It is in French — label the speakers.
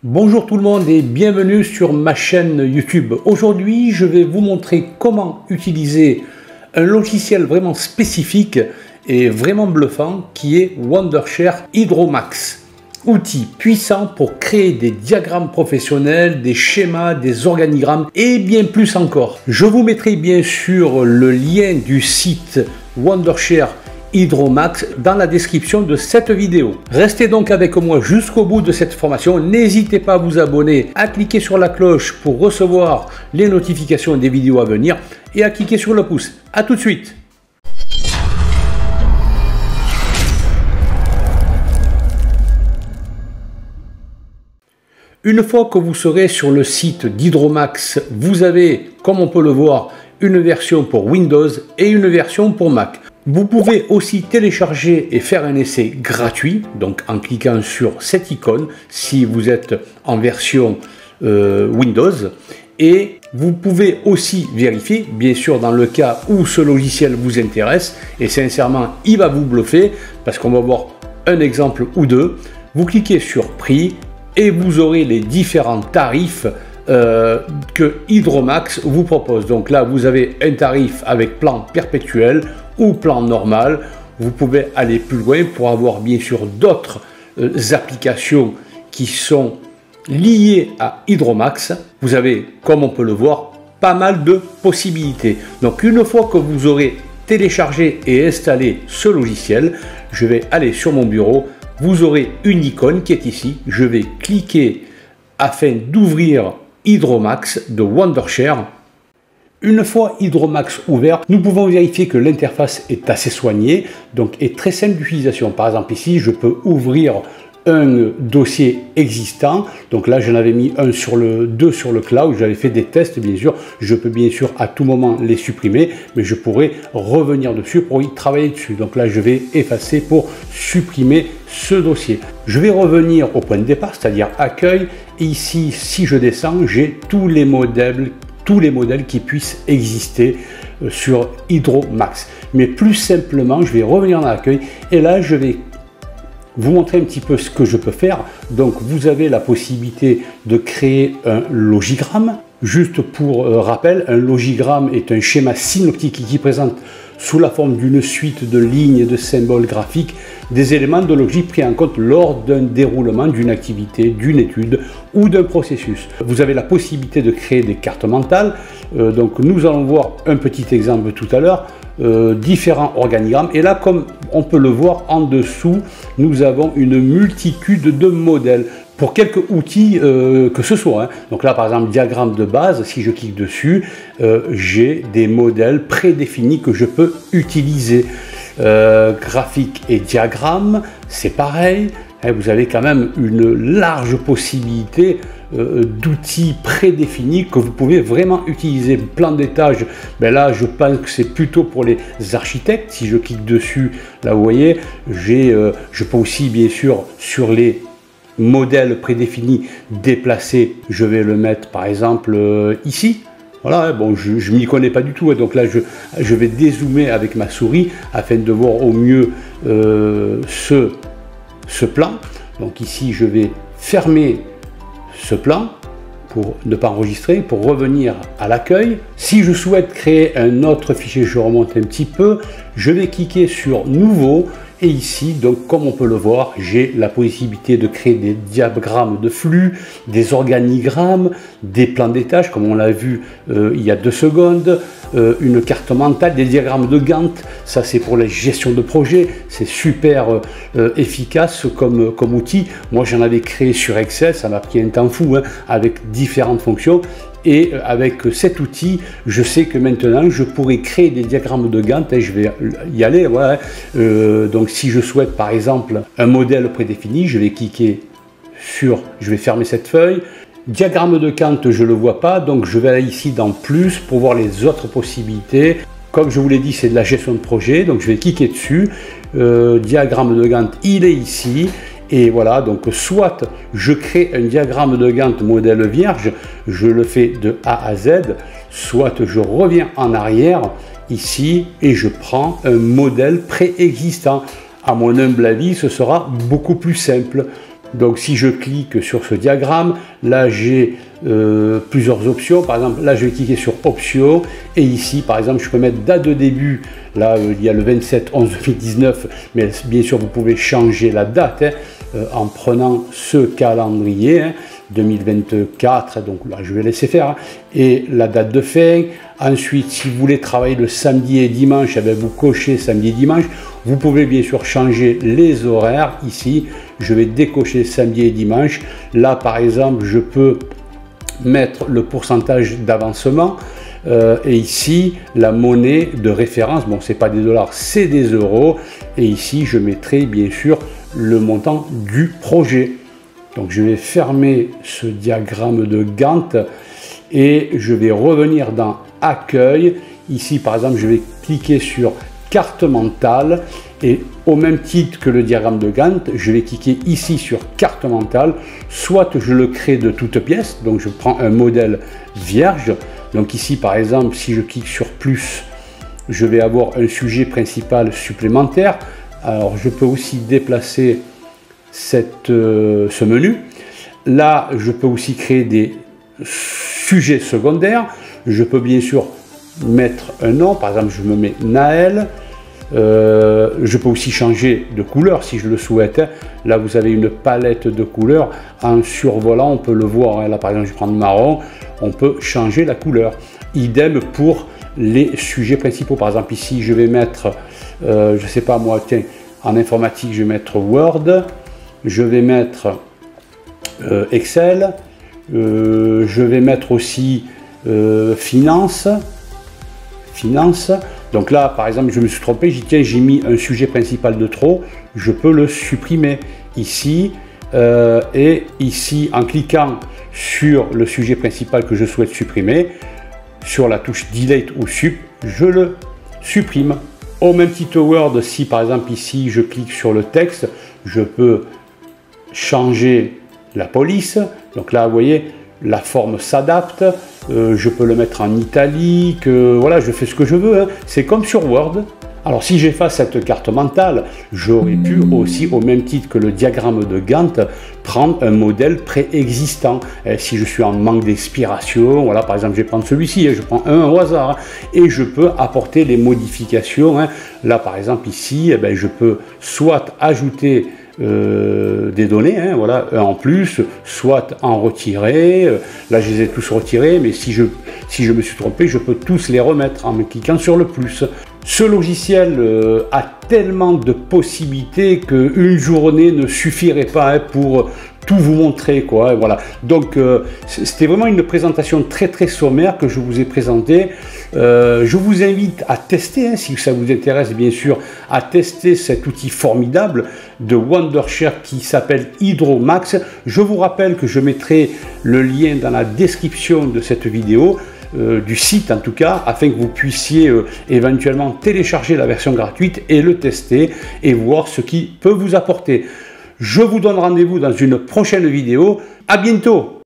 Speaker 1: Bonjour tout le monde et bienvenue sur ma chaîne YouTube. Aujourd'hui, je vais vous montrer comment utiliser un logiciel vraiment spécifique et vraiment bluffant qui est Wondershare Hydromax. Outil puissant pour créer des diagrammes professionnels, des schémas, des organigrammes et bien plus encore. Je vous mettrai bien sûr le lien du site Wondershare Hydromax dans la description de cette vidéo. Restez donc avec moi jusqu'au bout de cette formation. N'hésitez pas à vous abonner, à cliquer sur la cloche pour recevoir les notifications des vidéos à venir et à cliquer sur le pouce. A tout de suite. Une fois que vous serez sur le site d'Hydromax, vous avez, comme on peut le voir, une version pour Windows et une version pour Mac. Vous pouvez aussi télécharger et faire un essai gratuit, donc en cliquant sur cette icône si vous êtes en version Windows. Et vous pouvez aussi vérifier, bien sûr dans le cas où ce logiciel vous intéresse, et sincèrement il va vous bluffer parce qu'on va voir un exemple ou deux. Vous cliquez sur prix et vous aurez les différents tarifs que Hydromax vous propose. Donc là vous avez un tarif avec plan perpétuel ou plan normal. Vous pouvez aller plus loin pour avoir bien sûr d'autres applications qui sont liées à Hydromax. Vous avez, comme on peut le voir, pas mal de possibilités. Donc une fois que vous aurez téléchargé et installé ce logiciel, je vais aller sur mon bureau. Vous aurez une icône qui est ici. Je vais cliquer afin d'ouvrir Hydromax de Wondershare. Une fois Hydromax ouvert, nous pouvons vérifier que l'interface est assez soignée, donc est très simple d'utilisation. Par exemple ici, je peux ouvrir un dossier existant. Donc là, j'en avais mis deux sur le cloud. J'avais fait des tests, bien sûr. Je peux bien sûr à tout moment les supprimer, mais je pourrais revenir dessus pour y travailler dessus. Donc là, je vais effacer pour supprimer ce dossier. Je vais revenir au point de départ, c'est-à-dire accueil. Et ici, si je descends, j'ai tous les modèles qui puissent exister sur Hydromax. Mais plus simplement, je vais revenir dans l'accueil et là, je vais vous montrer un petit peu ce que je peux faire. Donc, vous avez la possibilité de créer un logigramme. Juste pour rappel, un logigramme est un schéma synoptique qui présente sous la forme d'une suite de lignes et de symboles graphiques des éléments de logique pris en compte lors d'un déroulement d'une activité, d'une étude ou d'un processus. Vous avez la possibilité de créer des cartes mentales. Donc nous allons voir un petit exemple tout à l'heure, différents organigrammes. Et là, comme on peut le voir en dessous, nous avons une multitude de modèles pour quelques outils que ce soit. Donc là, par exemple, diagramme de base, si je clique dessus, j'ai des modèles prédéfinis que je peux utiliser. Graphique et diagramme, c'est pareil. Vous avez quand même une large possibilité d'outils prédéfinis que vous pouvez vraiment utiliser. Plan d'étage, ben là je pense que c'est plutôt pour les architectes. Si je clique dessus, là vous voyez, je peux aussi bien sûr sur les modèles prédéfinis déplacer. Je vais le mettre par exemple ici. Voilà, bon, je m'y connais pas du tout, donc là je vais dézoomer avec ma souris afin de voir au mieux ce plan. Donc ici je vais fermer ce plan pour ne pas enregistrer, pour revenir à l'accueil. Si je souhaite créer un autre fichier, je remonte un petit peu, je vais cliquer sur nouveau. Et ici, donc comme on peut le voir, j'ai la possibilité de créer des diagrammes de flux, des organigrammes, des plans d'étage, comme on l'a vu il y a 2 secondes, une carte mentale, des diagrammes de Gantt. Ça, c'est pour la gestion de projet. C'est super efficace comme outil. Moi, j'en avais créé sur Excel. Ça m'a pris un temps fou, avec différentes fonctions. Et avec cet outil, je sais que maintenant, je pourrais créer des diagrammes de Gantt. Et je vais y aller. Ouais. Donc, si je souhaite, par exemple, un modèle prédéfini, je vais cliquer sur... Je vais fermer cette feuille. Diagramme de Gantt, je ne le vois pas. Donc, je vais aller ici dans Plus pour voir les autres possibilités. Comme je vous l'ai dit, c'est de la gestion de projet. Donc, je vais cliquer dessus. Diagramme de Gantt, il est ici. Et voilà, donc soit je crée un diagramme de Gantt modèle vierge, je le fais de A à Z, soit je reviens en arrière ici et je prends un modèle préexistant. À mon humble avis, ce sera beaucoup plus simple. Donc si je clique sur ce diagramme, là j'ai plusieurs options. Par exemple, là je vais cliquer sur options et ici par exemple je peux mettre date de début. Là il y a le 27/11/2019, mais bien sûr vous pouvez changer la date en prenant ce calendrier 2024. Donc là je vais laisser faire et la date de fin. Ensuite, si vous voulez travailler le samedi et dimanche, eh bien, vous cochez samedi et dimanche. Vous pouvez bien sûr changer les horaires. Ici, je vais décocher samedi et dimanche. Là, par exemple, je peux mettre le pourcentage d'avancement. Et ici, la monnaie de référence. Bon, c'est pas des dollars, c'est des euros. Et ici, je mettrai bien sûr le montant du projet. Donc, je vais fermer ce diagramme de Gantt et je vais revenir dans Accueil. Ici, par exemple, je vais cliquer sur Carte mentale et au même titre que le diagramme de Gantt, je vais cliquer ici sur Carte mentale. Soit je le crée de toutes pièces, donc je prends un modèle vierge. Donc ici, par exemple, si je clique sur plus, je vais avoir un sujet principal supplémentaire. Alors, je peux aussi déplacer ce menu. Là, je peux aussi créer des sujets secondaires. Je peux bien sûr mettre un nom, par exemple je me mets Naël. Je peux aussi changer de couleur si je le souhaite. Là vous avez une palette de couleurs. En survolant on peut le voir, là par exemple je vais prendre marron, on peut changer la couleur. Idem pour les sujets principaux. Par exemple ici je vais mettre, je sais pas moi, tiens, en informatique je vais mettre Word, je vais mettre Excel, je vais mettre aussi finance. Donc là par exemple je me suis trompé, j'ai mis un sujet principal de trop, je peux le supprimer ici et ici en cliquant sur le sujet principal que je souhaite supprimer, sur la touche delete ou sup, je le supprime. Au même titre Word, si par exemple ici je clique sur le texte, je peux changer la police. Donc là vous voyez, la forme s'adapte, je peux le mettre en italique, voilà, je fais ce que je veux, c'est comme sur Word. Alors si j'efface cette carte mentale, j'aurais pu aussi, au même titre que le diagramme de Gantt, prendre un modèle préexistant. Si je suis en manque d'inspiration, voilà, par exemple je vais prendre celui-ci, je prends un au hasard, et je peux apporter les modifications. Là par exemple ici, je peux soit ajouter des données, voilà, un en plus, soit en retirer. Là je les ai tous retirés, mais si je me suis trompé, je peux tous les remettre en me cliquant sur le plus. Ce logiciel a tellement de possibilités qu'une journée ne suffirait pas pour tout vous montrer, quoi. Voilà. Donc c'était vraiment une présentation très sommaire que je vous ai présentée. Je vous invite à tester, si ça vous intéresse bien sûr, à tester cet outil formidable de Wondershare qui s'appelle Hydromax. Je vous rappelle que je mettrai le lien dans la description de cette vidéo, du site en tout cas, afin que vous puissiez éventuellement télécharger la version gratuite et le tester et voir ce qui peut vous apporter. Je vous donne rendez-vous dans une prochaine vidéo. À bientôt!